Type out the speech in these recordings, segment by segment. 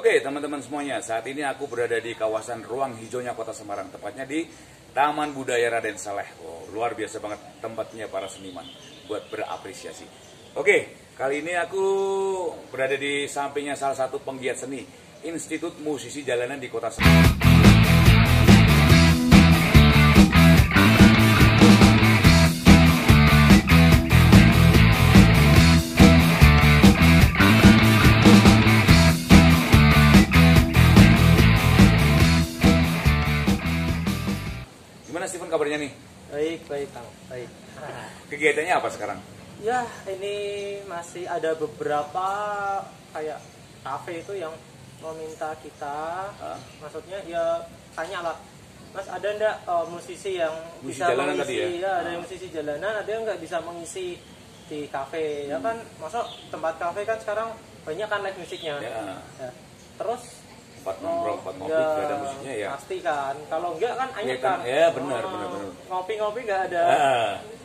Oke teman-teman semuanya, saat ini aku berada di kawasan ruang hijaunya Kota Semarang, tepatnya di Taman Budaya Raden Saleh. Oh, luar biasa banget tempatnya para seniman buat berapresiasi. Oke, kali ini aku berada di sampingnya salah satu penggiat seni, Institut Musisi Jalanan di Kota Semarang. Gimana Steven kabarnya nih? Baik Kang, baik. Kegiatannya apa sekarang? Ya, ini masih ada beberapa kayak kafe itu yang meminta kita, maksudnya ya tanya lah, Mas ada ndak musisi yang Musisi bisa jalanan mengisi? tadi ya? Ada yang musisi jalanan, ada yang nggak bisa mengisi di kafe. Ya kan, masuk tempat kafe kan sekarang banyak kan live musiknya. Ya. Ya. Terus Tempat nongkrong, tempat ngopi, ya, gak ada musiknya ya? pasti kan, kalau enggak kan anyep kan. Ya benar. Ngopi-ngopi nggak ada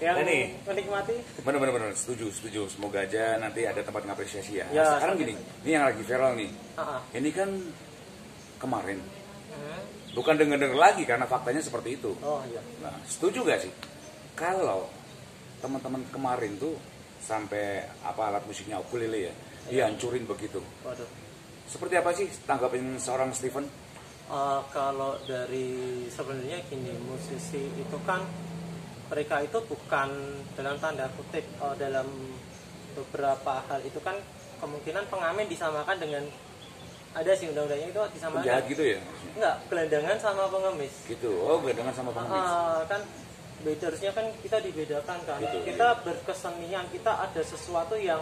yang menikmati. Bener, setuju. Semoga aja nanti ada tempat ngapresiasi ya. Ya, Sekarang gini, ini yang lagi viral nih. Ini kan kemarin, bukan denger lagi karena faktanya seperti itu. Oh iya. Nah, setuju gak sih? Kalau teman-teman kemarin tuh sampai alat musiknya ukulele ya, dihancurin begitu. Waduh. Seperti apa sih tanggapin seorang Steven? Kalau dari sebenarnya gini, musisi itu kan mereka itu bukan dalam tanda kutip dalam beberapa hal itu kan kemungkinan pengamen disamakan dengan, ada sih undang-undangnya itu disamakan. Penjahat gitu ya? Enggak, gelandangan sama pengemis. Gitu. Oh, gelandangan sama pengemis. Kan beda, harusnya kan kita dibedakan kan. Gitu, kita berkesenian, kita ada sesuatu yang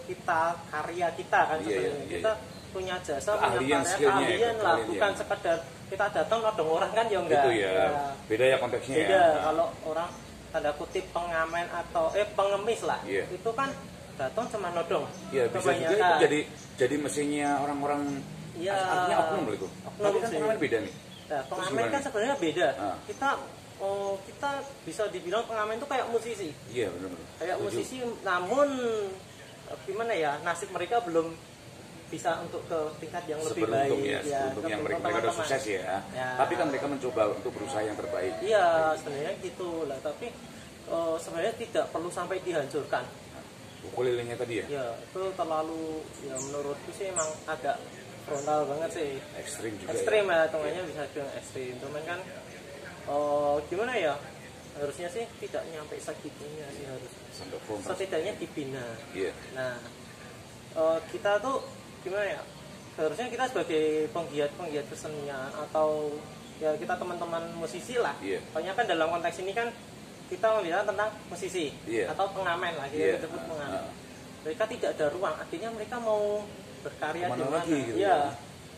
kita karya kita kan sebenarnya. Kita punya jasa, punya karya, keahlian lah, bukan sekedar kita datang nodong orang kan ya enggak. Gitu ya. Beda ya konteksnya ya. Beda kalau orang tanda kutip pengamen atau pengemis lah. Itu kan datang cuma nodong. Iya, bisa juga itu jadi mesinnya orang-orang, artinya oknum loh itu. Tapi kan pengamen beda nih. Nah, pengamen kan sebenarnya beda. Kita bisa dibilang pengamen itu kayak musisi. Iya, benar. Kayak musisi, namun gimana ya, nasib mereka belum bisa untuk ke tingkat yang lebih baik ya, untuk yang mereka udah sukses ya. Tapi kan mereka mencoba untuk berusaha yang terbaik. Iya, sebenarnya gitu lah. Tapi sebenarnya tidak perlu sampai dihancurkan. Ukulelenya tadi ya? Ya, itu terlalu, ya menurutku sih emang agak frontal banget sih. Ekstrim juga. Ekstrim ya, tengahnya bisa bilang ekstrim. Cuman kan gimana ya? Harusnya sih tidak nyampe segitunya sih, harus. Setidaknya dibina. Iya. Nah, kita tuh gimana ya, seharusnya kita sebagai penggiat kesenian atau ya kita teman-teman musisi lah, pokoknya kan dalam konteks ini kan kita membicarakan tentang musisi atau pengamen lah, kita sebut pengamen. Mereka tidak ada ruang, artinya mereka mau berkarya di mana gitu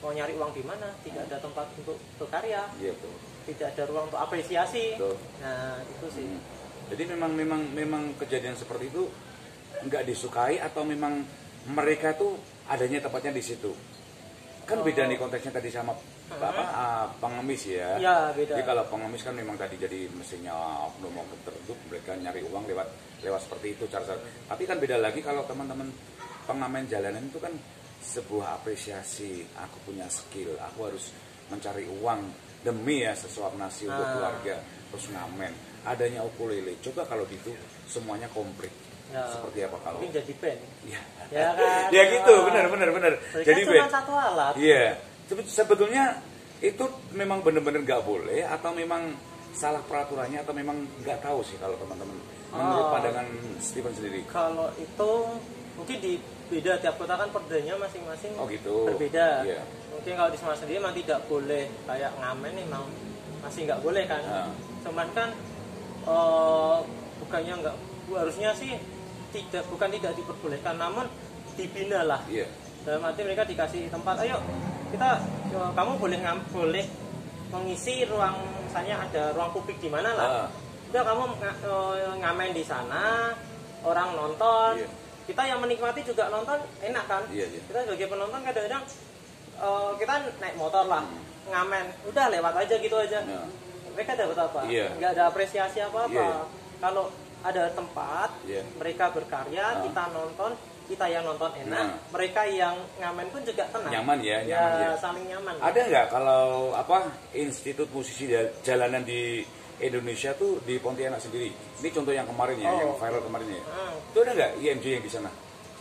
mau nyari uang di mana, tidak ada tempat untuk berkarya, tidak ada ruang untuk apresiasi. Nah itu sih. Jadi memang kejadian seperti itu nggak disukai atau memang mereka tuh adanya tepatnya di situ. Kan beda nih konteksnya tadi sama pengemis ya. Iya, beda. Jadi kalau pengemis kan memang tadi jadi mesinnya oknum tertutup, mereka nyari uang lewat seperti itu cara. Tapi kan beda lagi kalau teman-teman pengamen jalanan itu kan sebuah apresiasi. Aku punya skill, aku harus mencari uang demi ya sesuap nasi untuk keluarga, terus ngamen. Adanya ukulele. Coba kalau gitu semuanya komplit. Seperti apa kalau mungkin jadi band? Ya kan? Ya gitu, benar. Jadi cuma satu alat. Iya. Sebetulnya itu memang benar-benar nggak boleh atau memang salah peraturannya atau memang nggak tahu sih kalau teman-teman menurut pandangan Steven sendiri. Kalau itu mungkin beda tiap kota kan perdanya masing-masing berbeda. Mungkin kalau di Semarang sendiri memang tidak boleh kayak ngamen memang masih nggak boleh kan. Cuman kan bukannya nggak, harusnya sih bukan tidak diperbolehkan, namun dibina lah. Dalam arti mereka dikasih tempat, ayo kamu boleh mengisi ruang, misalnya ada ruang publik di mana lah. Udah kamu ngamen di sana, orang nonton, kita yang menikmati juga nonton enak kan. Kita sebagai penonton kadang-kadang kita naik motor lah, ngamen, udah lewat aja gitu aja. Mereka dapat apa? Nggak ada apresiasi apa-apa. Kalau ada tempat mereka berkarya, kita nonton, kita yang nonton enak, mereka yang ngamen pun juga tenang. Nyaman ya, nyaman ya. Saling nyaman. Ada nggak kalau institut musisi jalanan di Indonesia tuh di Pontianak sendiri? Ini contoh yang kemarin ya, yang viral kemarin ya. Itu ada nggak IMJ yang di sana?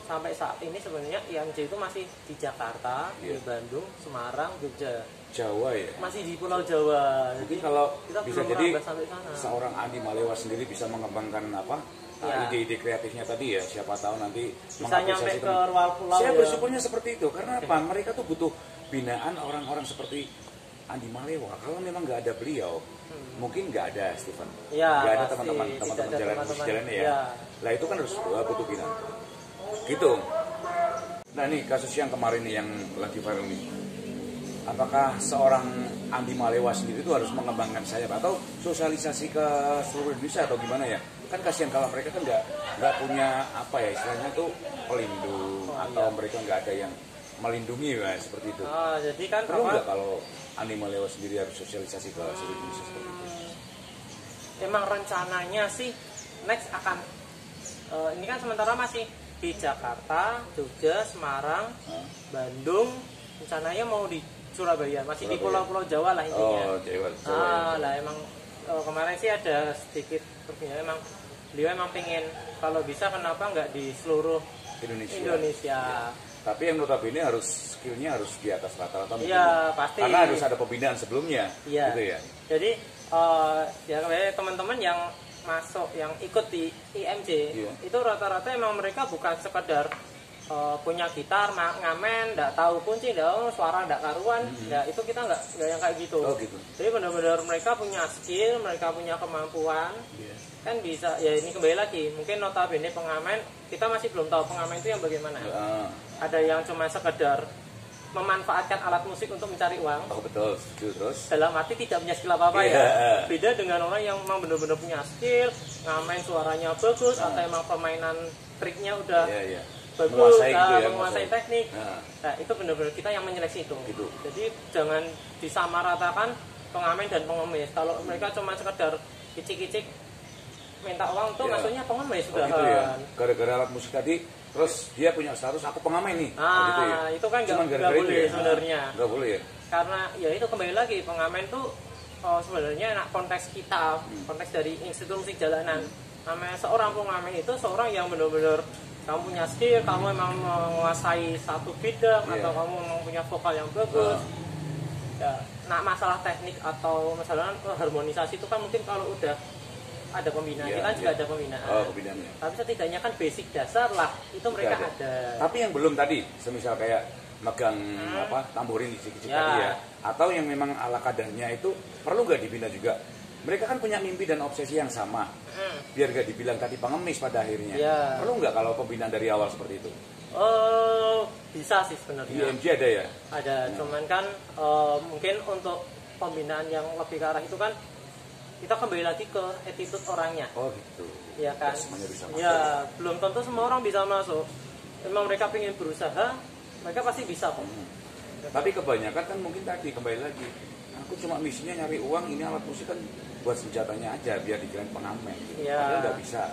Sampai saat ini sebenarnya IMJ itu masih di Jakarta, di Bandung, Semarang, Jogja. Jawa ya? Masih di Pulau Jawa. Mungkin kalau kita bisa jadi seorang Andi Malewa sendiri bisa mengembangkan ide-ide kreatifnya tadi ya, siapa tahu nanti bisa nyampe ke luar pulau. Saya bersyukurnya seperti itu karena apa? Mereka tuh butuh binaan orang-orang seperti Andi Malewa. Kalau memang nggak ada beliau, mungkin nggak ada Stephen, nggak ada teman-teman jalannya ya. Lah itu kan harus butuh binaan. Gitu. Nah nih kasus yang kemarin nih yang lagi viral nih. Apakah seorang Andi Malewa sendiri itu harus mengembangkan sayap atau sosialisasi ke seluruh Indonesia atau gimana ya? Kan kasihan kalau mereka kan nggak punya istilahnya tuh pelindung atau mereka nggak ada yang melindungi seperti itu. Jadi kan perlu nggak kalau Andi Malewa sendiri harus sosialisasi ke seluruh Indonesia seperti itu? Emang rencananya sih next akan ini kan sementara masih di Jakarta, Jogja, Semarang, Bandung, rencananya mau di Surabaya, masih di pulau-pulau Jawa lah intinya. Jawa. Lah emang kemarin sih ada sedikit perbedaan, emang beliau emang pengen kalau bisa kenapa nggak di seluruh Indonesia. Tapi yang notabene harus skillnya harus di atas rata-rata. Iya pasti. Karena harus ada pembinaan sebelumnya. Iya. Gitu ya. Jadi teman-teman yang masuk yang ikut di IMJ itu rata-rata emang mereka bukan sekedar punya gitar, ngamen, nggak tahu kunci, suara nggak karuan, itu kita nggak yang kayak gitu. Gitu. Jadi benar-benar mereka punya skill, mereka punya kemampuan, kan bisa ya ini kembali lagi. Mungkin notabene pengamen kita masih belum tahu pengamen itu yang bagaimana. Ada yang cuma sekedar memanfaatkan alat musik untuk mencari uang. Betul, terus. Dalam arti tidak punya skill apa-apa ya. Beda dengan orang yang memang benar-benar punya skill, ngamen suaranya bagus, atau emang permainan triknya udah bagus, menguasai teknik. Nah, itu benar-benar kita yang menyeleksi itu. Gitu. Jadi jangan disamaratakan pengamen dan pengemis. Kalau mereka cuma sekedar kicik-kicik minta uang tuh maksudnya pengemis sudah. Gitu ya. Gara-gara alat musik tadi, terus dia punya status aku pengamen nih. Gitu ya. Itu kan nggak boleh sebenarnya. Nggak boleh ya. Karena ya itu kembali lagi pengamen tuh sebenarnya konteks kita, konteks dari institut musik jalanan. Namanya seorang pengamen itu seorang yang benar-benar kamu punya skill, kamu memang menguasai satu bidang atau kamu memang punya vokal yang bagus. Nah masalah teknik atau masalah harmonisasi itu kan mungkin kalau udah ada pembinaan, kita juga ada pembinaan. Pembinaannya. Tapi setidaknya kan basic dasar lah itu mereka ada. Tapi yang belum tadi, semisal kayak megang tamborin kicik-kicik tadi ya, atau yang memang ala kadarnya itu perlu nggak dibina juga? Mereka kan punya mimpi dan obsesi yang sama. Biar gak dibilang tadi pengemis pada akhirnya. Perlu nggak kalau pembinaan dari awal seperti itu? Bisa sih sebenarnya. Di IMJ ada ya? Ada, cuman kan mungkin untuk pembinaan yang lebih ke arah itu kan kita kembali lagi ke attitude orangnya. Gitu. Iya kan? Semuanya bisa masuk. Ya, belum tentu semua orang bisa masuk. Memang mereka ingin berusaha, mereka pasti bisa kok. Tapi kebanyakan kan mungkin tadi kembali lagi. Aku cuma misinya nyari uang, ini alat musik kan buat senjatanya aja biar dikirain pengamen gitu. Padahal nggak bisa.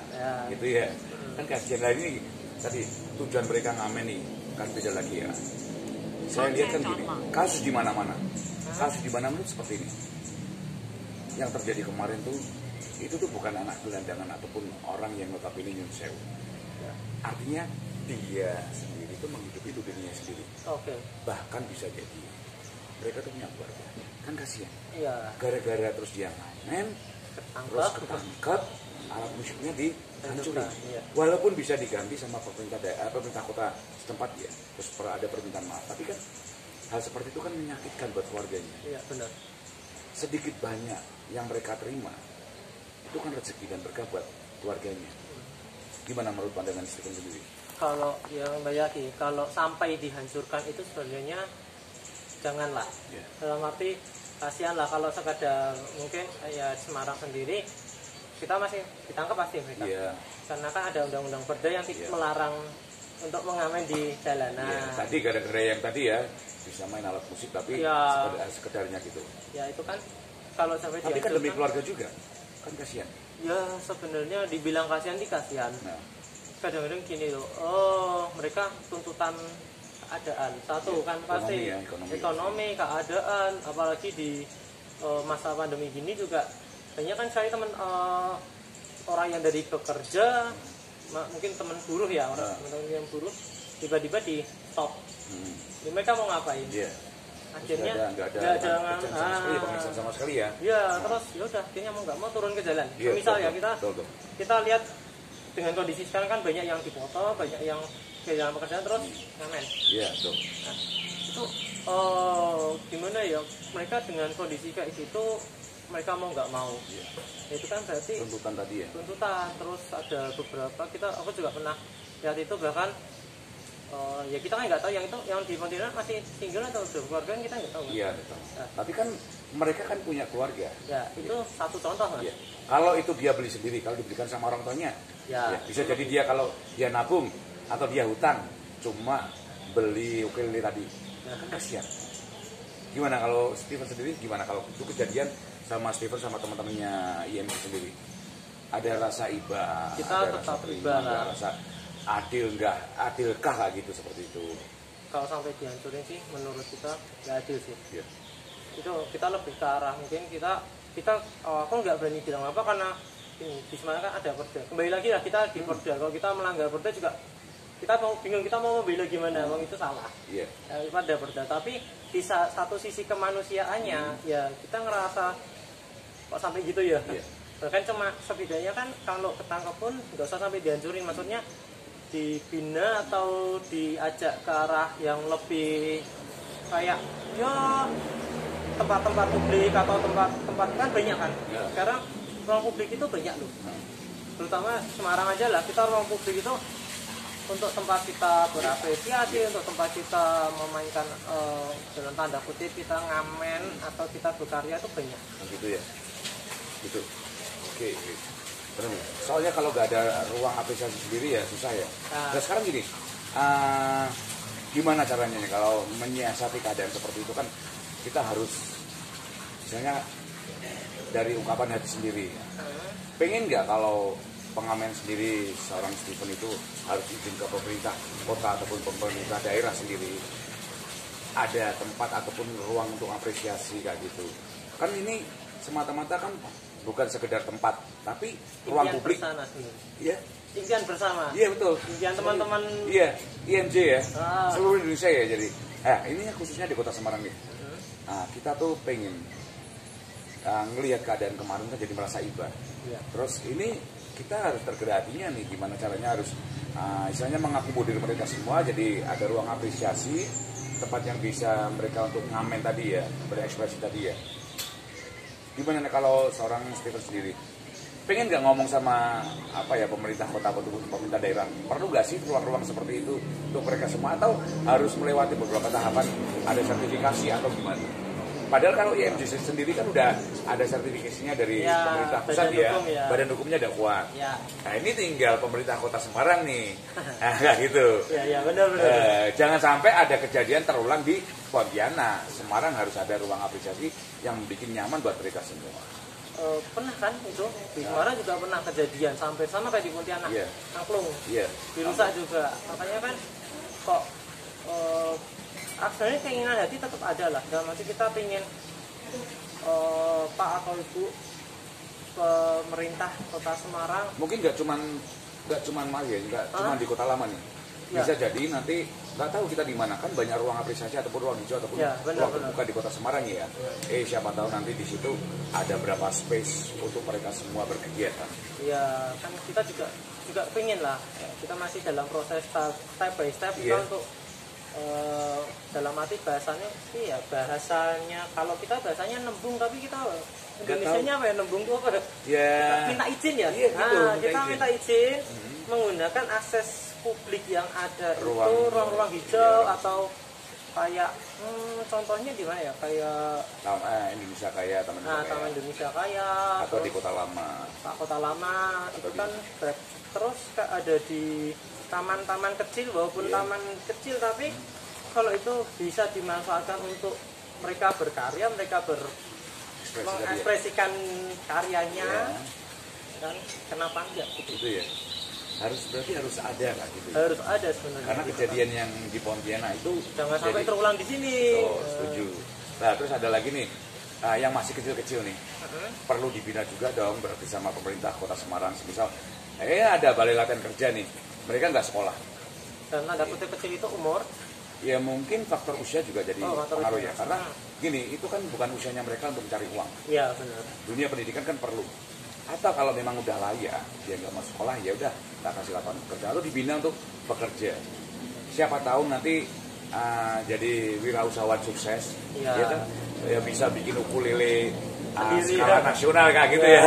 Gitu ya. Kan kasihan lah ini tadi tujuan mereka ngamen nih kan beda lagi ya. Saya lihat kan gini, kasus di mana-mana. Kasus di mana-mana seperti ini. Yang terjadi kemarin tuh itu tuh bukan anak gelandangan ataupun orang yang notabene nyun sewu. Artinya dia sendiri itu menghidupi dirinya sendiri. Bahkan bisa jadi mereka tuh punya keluarga. Kan kasihan. Gara-gara terus dia ngamen, terus ketangkep, alat musiknya dihancurin. Walaupun bisa diganti sama pemerintah kota setempat ya, terus ada permintaan maaf. Tapi kan hal seperti itu kan menyakitkan buat keluarganya. Iya benar. Sedikit banyak yang mereka terima itu kan rezeki dan berkah buat keluarganya. Gimana menurut pandangan Stephen sendiri? Kalau yang bayaki, kalau sampai dihancurkan itu sebenarnya janganlah. Dalam arti kasihan lah kalau sekadar mungkin ya Semarang sendiri kita masih ditangkap pasti mereka. Karena kan ada undang-undang perda yang melarang untuk mengamen di jalanan. Tadi gara-gara yang tadi ya bisa main alat musik tapi sekedarnya gitu. Ya itu kan kalau sampai tapi kan demi keluarga juga kan kasihan. Ya sebenarnya dibilang kasihan sih kasihan. kadang-kadang gini loh, mereka tuntutan keadaan satu kan pasti ekonomi keadaan, apalagi di masa pandemi gini juga banyak kan saya teman orang yang dari bekerja, mungkin teman buruh ya, orang yang buruh tiba-tiba di stop. Mereka mau ngapain? Akhirnya nggak ada penghasilan sama sekali ya. Terus ya udah akhirnya mau nggak mau turun ke jalan. Misal ya kita lihat dengan kondisi sekarang kan banyak yang dipoto, banyak yang kehilangan pekerjaan terus ngamen. Iya, betul. Nah, itu gimana ya, mereka dengan kondisi kayak gitu mereka mau nggak mau. Itu kan berarti tuntutan tadi ya. Tuntutan, terus ada beberapa aku juga pernah lihat itu bahkan ya kita kan nggak tahu yang di Pontianak masih single atau udah keluarga kita nggak tahu. Iya, betul. Nah, tapi kan mereka kan punya keluarga. Ya, itu satu contoh Mas. Kalau itu dia beli sendiri, kalau dibelikan sama orang tuanya, bisa jadi dia kalau dia nabung atau dia hutang cuma beli ukulele tadi, kan kasihan. Gimana kalau Steven sendiri, gimana kalau itu kejadian sama Steven sama teman-temannya IMG sendiri? Ada rasa iba, kita ada tetap rasa iba lah. ada rasa adilkah lah gitu seperti itu? Kalau sampai dihancurin sih menurut kita nggak adil sih. Itu kita lebih ke arah mungkin kita aku nggak berani bilang apa karena ini di Semarang kan ada perda. Kembali lagi lah kita di perda. Kalau kita melanggar perda juga kita mau bingung, kita mau membela gimana, emang itu salah. Ada perda, tapi di satu sisi kemanusiaannya ya kita ngerasa kok sampai gitu ya. Bahkan cuma setidaknya kan kalau ketangkep pun nggak usah sampai dihancurin, maksudnya dibina atau diajak ke arah yang lebih kayak ya tempat-tempat publik atau tempat kan banyak kan. Sekarang ruang publik itu banyak loh, terutama Semarang aja lah, kita ruang publik itu untuk tempat kita berapresiasi, untuk tempat kita memainkan dalam tanda kutip kita ngamen atau kita berkarya itu banyak. Gitu ya, gitu. Oke. Soalnya kalau nggak ada ruang apresiasi sendiri ya susah ya. Nah sekarang gini, gimana caranya nih kalau menyiasati keadaan seperti itu kan kita harus misalnya dari ungkapan hati sendiri. Pengen nggak kalau pengamen sendiri seorang Steven itu harus izin ke pemerintah kota ataupun pemerintah daerah sendiri, ada tempat ataupun ruang untuk apresiasi kayak gitu? Kan ini semata-mata kan bukan sekedar tempat, tapi ruang publik. Iya. Impian bersama. Iya betul. Impian teman-teman. Iya, IMJ ya. Seluruh Indonesia ya jadi. Ini khususnya di Kota Semarang nih. Nah, kita tuh pengen ngelihat keadaan kemarin kan jadi merasa iba. Terus ini kita harus tergerak hatinya nih, gimana caranya harus istilahnya mengakomodir mereka semua, jadi ada ruang apresiasi, tempat yang bisa mereka untuk ngamen tadi ya, berekspresi tadi ya. Gimana nih kalau seorang Steven sendiri pengen nggak ngomong sama pemerintah kota ataupun pemerintah daerah, perlu nggak sih ruang-ruang seperti itu untuk mereka semua, atau harus melewati beberapa tahapan, ada sertifikasi atau gimana? Padahal kalau IMG sendiri kan udah ada sertifikasinya dari pemerintah pusat ya, badan hukumnya udah kuat. Nah ini tinggal pemerintah kota Semarang nih, kayak gitu. Benar. Jangan sampai ada kejadian terulang di Pontianak. Semarang harus ada ruang apresiasi yang bikin nyaman buat mereka semua. Pernah kan itu di Semarang juga pernah kejadian sampai sama kayak di Pontianak, angklung, dirusak juga. Makanya kan kok sebenarnya keinginan hati tetap ada lah. Dalam arti kita pengen Pak atau Ibu pemerintah Kota Semarang mungkin nggak cuman di Kota Lama nih, bisa jadi nanti nggak tahu kita di mana, kan banyak ruang apresiasi ataupun ruang hijau ataupun ruang terbuka di Kota Semarang ya. Siapa tahu nanti di situ ada berapa space untuk mereka semua berkegiatan. Iya, kan kita juga pengen lah. Kita masih dalam proses step by step kita untuk dalam arti bahasanya kalau kita bahasanya nembung, tapi kita Indonesianya apa ya, nembung itu apa? Kita minta izin ya. Kita minta izin menggunakan akses publik yang ada itu ruang-ruang hijau atau kayak contohnya di mana ya, kayak Indonesia Kaya, Taman Indonesia Kaya atau di Kota Lama. Kota Lama itu kan terus ada di taman-taman kecil, walaupun taman kecil, tapi kalau itu bisa dimanfaatkan untuk mereka berkarya, mereka mengekspresikan karyanya, kan kenapa enggak gitu ya. berarti harus ada kan gitu. Harus ada sebenarnya. Karena kejadian yang di Pontianak itu jangan sampai terulang di sini. Oh, setuju. Nah, terus ada lagi nih yang masih kecil-kecil nih. Perlu dibina juga dong berarti sama pemerintah Kota Semarang. Misal ada balai latihan kerja nih. Mereka nggak sekolah. Dan tanda kutip kecil itu umur. Ya mungkin faktor usia juga jadi pengaruh ya. Karena gini, itu kan bukan usianya mereka untuk mencari uang. Iya, benar. Dunia pendidikan kan perlu. Atau kalau memang udah layak, dia nggak mau sekolah, ya udah tak kasih lapangan kerja atau dibina untuk bekerja. Siapa tahu nanti jadi wirausahawan sukses, ya kan? Ya bisa bikin ukulele skala nasional kayak gitu ya.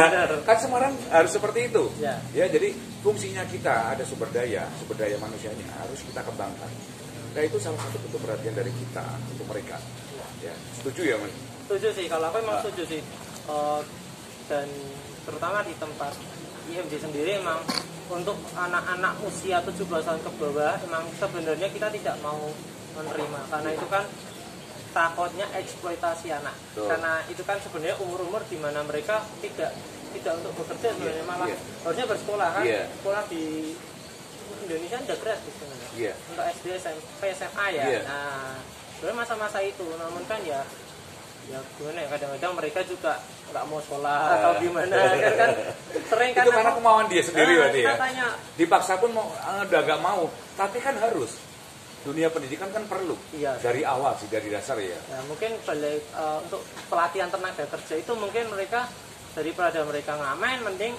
Kan Semarang harus seperti itu. Ya, jadi fungsinya kita ada sumber daya manusianya harus kita kembangkan. Nah itu salah satu bentuk perhatian dari kita untuk mereka. Ya, setuju ya Mas? Setuju sih, kalau aku memang setuju sih. Dan terutama di tempat IMJ sendiri emang untuk anak-anak usia 17 tahun ke bawah emang sebenarnya kita tidak mau menerima karena itu kan takutnya eksploitasi anak. Karena itu kan sebenarnya umur-umur di mana mereka tidak untuk bekerja sebenarnya malah harusnya bersekolah kan. Sekolah di Indonesia udah gratis sebenarnya. Untuk SD, SMP, SMA ya. Nah, sebenarnya masa-masa itu namun kan ya gimana ya, kadang-kadang mereka juga nggak mau sekolah atau gimana kan sering kan itu karena kemauan dia sendiri berarti ya katanya, dipaksa pun mau udah nggak mau tapi kan harus dunia pendidikan kan perlu dari awal sih dari dasar ya mungkin balik untuk pelatihan tenaga kerja itu mungkin mereka daripada mereka ngamen mending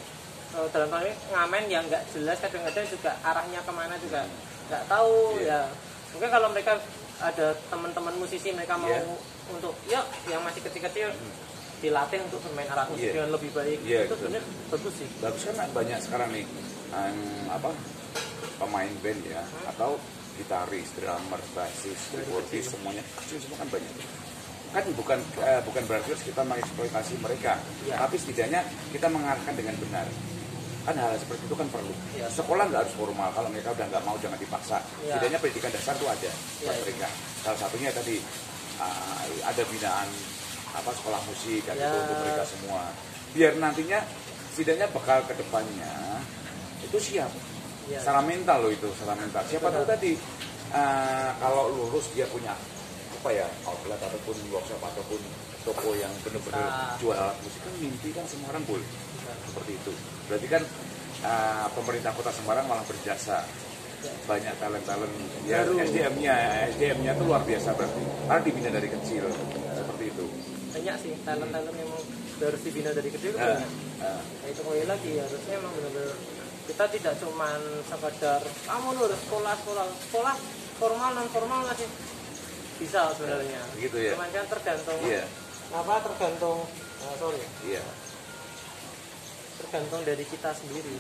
dalam hal ini ngamen yang nggak jelas kadang-kadang juga arahnya kemana juga nggak tahu ya mungkin kalau mereka ada teman-teman musisi mereka mau untuk yang masih kecil-kecil dilatih untuk bermain alat musik dengan lebih baik itu sebenarnya bagus sih. Bagus kan banyak sekarang nih pemain band ya atau gitaris, drummer, bassis, keyboardis semuanya kecil semua kan banyak. Kan bukan berarti harus kita mengeksploitasi mereka, tapi setidaknya kita mengarahkan dengan benar. Kan hal seperti itu kan perlu. Sekolah nggak harus formal, kalau mereka udah nggak mau jangan dipaksa. Setidaknya pendidikan dasar itu ada buat mereka. Salah satunya tadi ada binaan sekolah musik gitu untuk mereka semua. Biar nantinya setidaknya bekal kedepannya itu siap. Secara mental loh itu, secara mental. Siapa tahu tadi kalau lulus dia punya outlet ataupun workshop ataupun toko yang benar-benar jual alat musik kan mimpi kan Semarang boleh seperti itu. Berarti kan pemerintah Kota Semarang malah berjasa banyak talent ya SDM-nya itu luar biasa berarti karena dibina dari kecil seperti itu. Banyak sih talent yang harus dibina dari kecil banyak. Itu kembali lagi harusnya memang benar-benar kita tidak cuma sekedar kamu harus sekolah formal non formal masih bisa sebenarnya. Gitu ya. Cuman kan tergantung tergantung dari kita sendiri.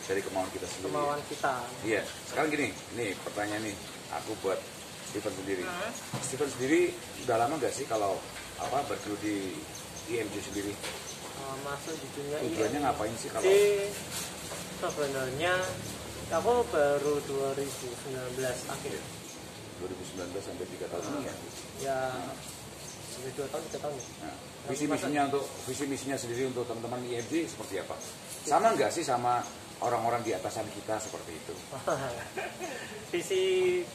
Dari kemauan kita sendiri. Kemauan kita. Iya. Sekarang gini, nih pertanyaan nih aku buat Steven sendiri. Steven sendiri udah lama nggak sih kalau bergelut di IMJ sendiri? Masuk di dunia tujuannya ngapain sih kalau? Sebenarnya aku baru 2019 akhir. 2019 sampai 3 tahun ini ya? Ya, sampai 2 tahun 3 tahun ya. Nah, visi misinya sendiri untuk teman-teman IMJ seperti apa? Sama nggak sih sama orang-orang di atasan kita seperti itu? Visi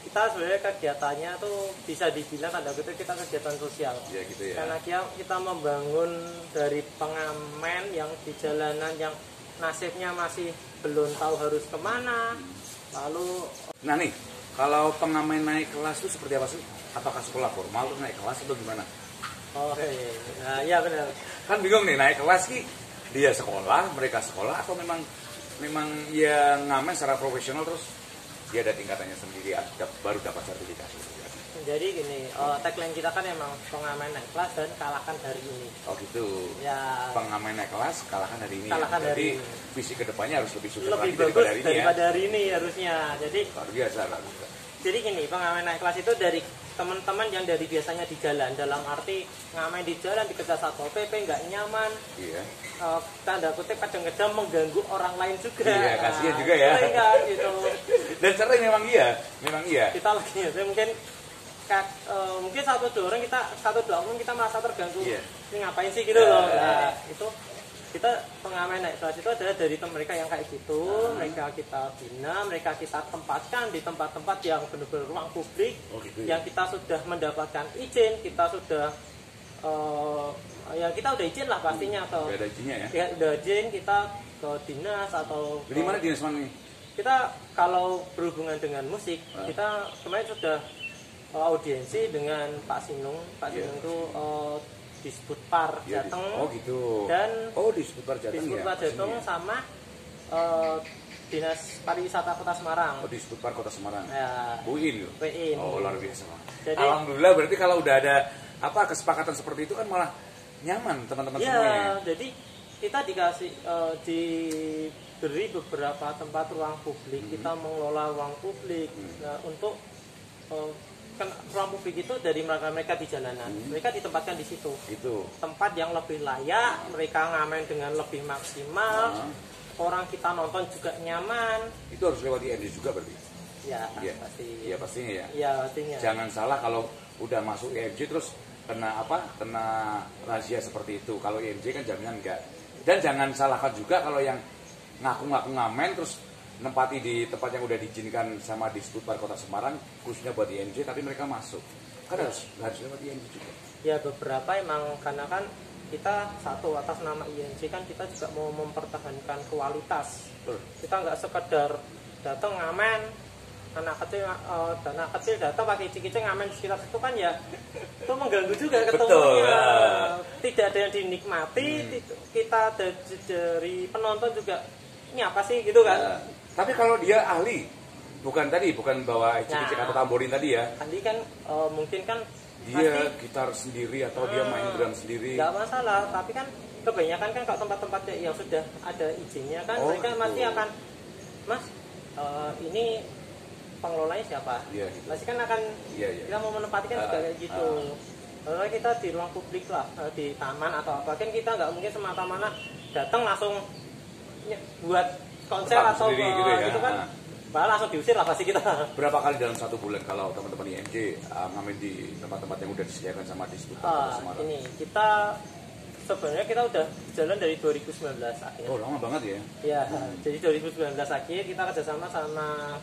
kita sebenarnya kegiatannya tuh bisa dibilang tanda kutip kita kegiatan sosial. Ya gitu ya. Karena kita membangun dari pengamen yang di jalanan yang nasibnya masih belum tahu harus kemana. Lalu nah nih, kalau pengamen naik kelas itu seperti apa sih? Apakah sekolah formal terus naik kelas atau gimana? Oh iya benar. Kan bingung nih naik kelas ki dia sekolah, mereka sekolah atau memang ya ngamen secara profesional terus dia ada tingkatannya sendiri baru dapat sertifikasi. Jadi gini, tagline kita kan emang pengamen naik kelas dan kalahkan hari ini. Oh gitu. Ya. Pengamen naik kelas kalahkan hari ini. Kalahkan ya. Jadi visi kedepannya harus lebih sukses lagi daripada hari ini harusnya. Jadi luar biasa lah. Jadi gini, pengamen naik kelas itu dari teman-teman yang dari biasanya di jalan, dalam arti ngamen di jalan dikejar satpol PP nggak nyaman. Iya. Tanda kutip kadang-kadang mengganggu orang lain juga. Iya, kasihan juga ya. Kan, gitu. Dan sering memang iya. Kita lagi mungkin satu dua orang kita merasa terganggu. Ini ngapain sih gitu loh. Nah, itu kita pengamen naik kelas itu adalah dari mereka yang kayak gitu, mereka kita bina, mereka kita tempatkan di tempat-tempat yang benar-benar ruang publik, gitu yang kita sudah mendapatkan izin, kita sudah ya kita udah izin lah pastinya atau ada izinnya ya udah izin kita ke dinas atau di mana dinas mana nih? Kita kalau berhubungan dengan musik, kita kemarin sudah audiensi dengan Pak Sinung. Pak Sinung itu di Sputpar Jateng. Oh gitu. Dan di Sputpar Jateng di Sputpar Jateng sama Dinas Pariwisata Kota Semarang. Oh di Sputpar Kota Semarang. Ya. UIN. UIN. Oh luar biasa. Jadi, alhamdulillah berarti kalau udah ada kesepakatan seperti itu kan malah nyaman teman-teman semuanya. Ya, jadi kita diberi beberapa tempat ruang publik, kita mengelola ruang publik untuk kan ruang publik itu dari mereka di jalanan, mereka ditempatkan di situ. Itu tempat yang lebih layak, mereka ngamen dengan lebih maksimal, orang kita nonton juga nyaman. Itu harus lewat IMJ juga berarti? Ya, pasti. Ya pastinya ya. Ya pastinya. Jangan salah kalau udah masuk IMJ terus kena razia seperti itu. Kalau IMJ kan jaminan enggak. Dan jangan salahkan juga kalau yang ngaku-ngaku ngamen terus nempati di tempat yang udah diizinkan sama di Sputpar Kota Semarang khususnya buat IMJ tapi mereka masuk. Kan harus lewat IMJ juga. Ya beberapa emang karena kan kita satu atas nama IMJ kan kita juga mau mempertahankan kualitas. Kita nggak sekedar datang ngamen, anak kecil datang pakai cicing ngamen di sekitar itu kan ya itu mengganggu juga ketemunya. Tidak ada yang dinikmati, kita dari penonton juga ini apa sih gitu kan. Tapi kalau dia ahli, bukan bawa cicing atau tamborin tadi ya. Tadi kan mungkin kan dia gitar sendiri atau dia main drum sendiri. Nggak masalah, tapi kan kebanyakan kan kalau tempat-tempat yang sudah ada izinnya kan mereka masih akan Mas ini pengelolanya siapa? Gitu. Pasti kan akan kita mau menempati kan juga kayak gitu. Kalau kita di ruang publik lah, di taman atau apa kan kita nggak mungkin semata-mata datang langsung buat konser atau gitu kan. Malah langsung diusir lah pasti kita. Berapa kali dalam satu bulan kalau teman-teman IMJ ngamen di tempat-tempat yang udah disediakan sama di Sputpar Semarang? Ini kita sebenarnya kita udah jalan dari 2019 akhir. Oh lama banget ya? Iya, jadi 2019 akhir kita kerjasama sama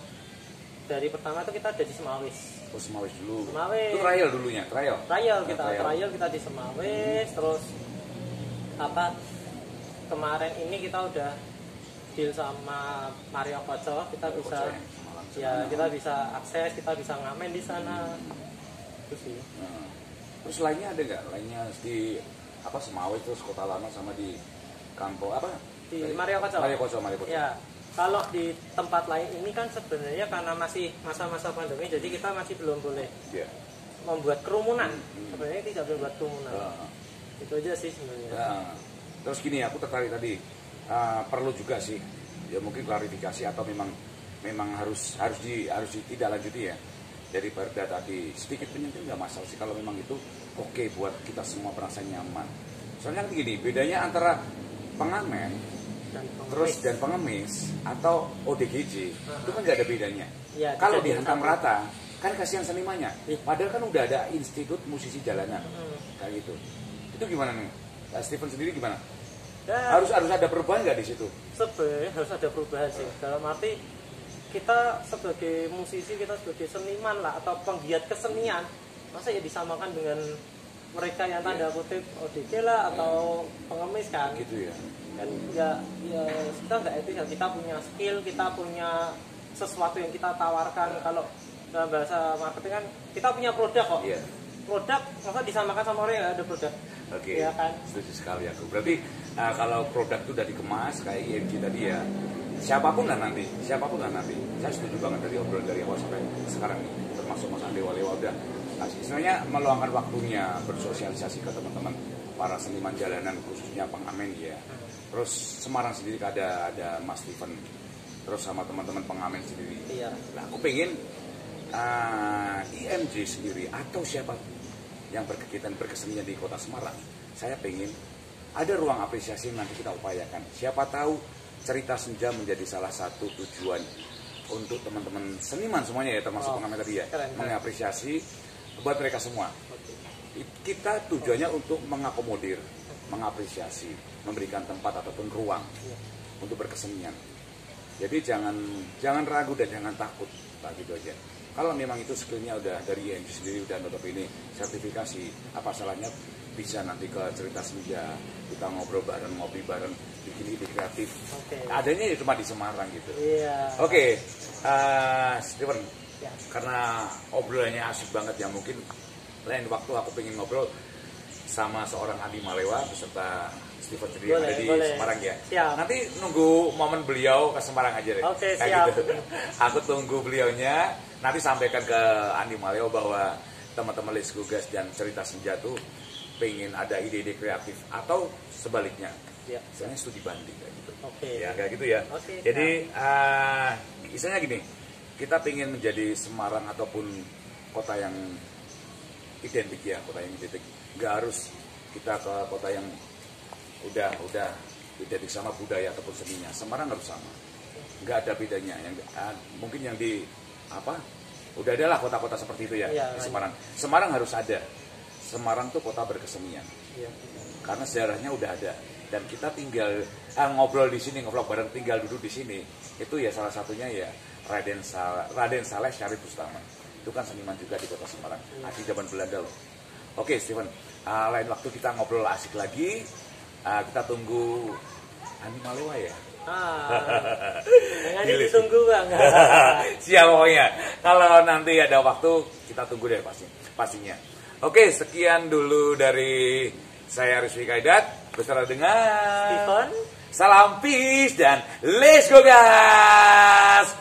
dari pertama itu kita ada di Semawis. Oh Semawis dulu. Semawis. Itu trial dulunya, trial kita di Semawis, terus kemarin ini kita udah deal sama Mario Koco, kita bisa kita bisa akses, kita bisa ngamen di sana. Terus sih. Terus lainnya ada nggak? Lainnya di Semawis terus Kota Lama sama di Kampung Di Mario Koco. Mario Koco. Ya. Kalau di tempat lain ini kan sebenarnya karena masih masa-masa pandemi, jadi kita masih belum boleh membuat kerumunan. Sebenarnya tidak boleh buat kerumunan. Itu aja sih sebenarnya. Terus gini, aku tertarik tadi perlu juga sih, ya mungkin klarifikasi atau memang harus tidak lanjuti ya. Dari Barda tadi sedikit penyentil nggak masalah sih kalau memang itu oke buat kita semua merasa nyaman. Soalnya kan gini, bedanya antara pengamen dan pengemis atau ODGJ itu kan nggak ada bedanya. Ya, kalau dihantam rata kan kasihan senimannya. Padahal kan udah ada institut musisi jalanan kayak gitu. Itu gimana nih? Stephen sendiri gimana? Ya, harus ada perubahan nggak di situ? Sebenarnya harus ada perubahan sih. Dalam arti kita sebagai musisi, kita sebagai seniman lah atau penggiat kesenian, masa ya disamakan dengan mereka yang tanda kutip ODG lah atau pengemis kan? Gitu ya. Kan ya kita nggak etis, kita punya skill, kita punya sesuatu yang kita tawarkan. Kalau dalam bahasa marketing kan kita punya produk kok. Produk masa disamakan sama orang yang nggak ada produk. Oke. Ya kan? Setuju sekali aku. Berarti kalau produk itu udah dikemas kayak IMJ tadi ya, siapapun lah nanti. Saya setuju banget dari obrolan dari awal sampai sekarang nih, termasuk Mas Andi Walewa udah istilahnya meluangkan waktunya bersosialisasi ke teman-teman para seniman jalanan khususnya pengamen ya. Terus Semarang sendiri ada Mas Stephen, terus sama teman-teman pengamen sendiri. Iya. Nah aku pengen IMJ sendiri atau siapa yang berkegiatan berkesenian di Kota Semarang, saya pengen ada ruang apresiasi yang nanti kita upayakan. Siapa tahu cerita senja menjadi salah satu tujuan untuk teman-teman seniman semuanya ya, termasuk pengamen tadi ya, mengapresiasi buat mereka semua. Kita tujuannya untuk mengakomodir mengapresiasi, memberikan tempat ataupun ruang untuk berkesenian. Jadi jangan ragu dan jangan takut, Pak, gitu aja. Kalau memang itu skillnya udah dari IMC sendiri udah notabene sertifikasi, apa salahnya bisa nanti ke cerita senja, kita ngobrol bareng, ngopi bareng, bikin ide kreatif. Adanya cuma di Semarang gitu. Oke, Steven, karena obrolannya asik banget ya, mungkin lain waktu aku pengen ngobrol sama seorang Andi Malewa beserta Steven sendiri yang ada di Semarang ya. Siap. Nanti nunggu momen beliau ke Semarang aja deh. Oke, siap. Gitu. Aku tunggu beliaunya, nanti sampaikan ke Andi Malewa bahwa teman-teman Let's Go Gas dan Cerita Senja tuh pengen ada ide-ide kreatif atau sebaliknya. Misalnya studi banding kayak gitu. Ya kayak gitu ya. Jadi misalnya gini, kita pengen menjadi Semarang ataupun kota yang identik ya, kota yang identik. Nggak harus kita ke kota yang udah identik sama budaya ataupun seninya. Semarang harus sama, nggak ada bedanya. Yang mungkin yang di apa udah ada lah kota-kota seperti itu ya, di Semarang harus ada. Semarang tuh kota berkesenian karena sejarahnya udah ada, dan kita tinggal ngobrol di sini, ngobrol bareng, tinggal duduk di sini, itu ya salah satunya ya Raden Saleh Syarif Bustami. Itu kan seniman juga di kota Semarang, di zaman Belanda loh. Oke Steven, lain waktu kita ngobrol asik lagi. Kita tunggu Andi Malewa ya. Jangan ditunggu Bang. Siap pokoknya. Kalau nanti ada waktu kita tunggu deh pastinya. Oke, sekian dulu dari saya Rizky Kaidat beserta dengan Steven. Salam peace dan let's go gas.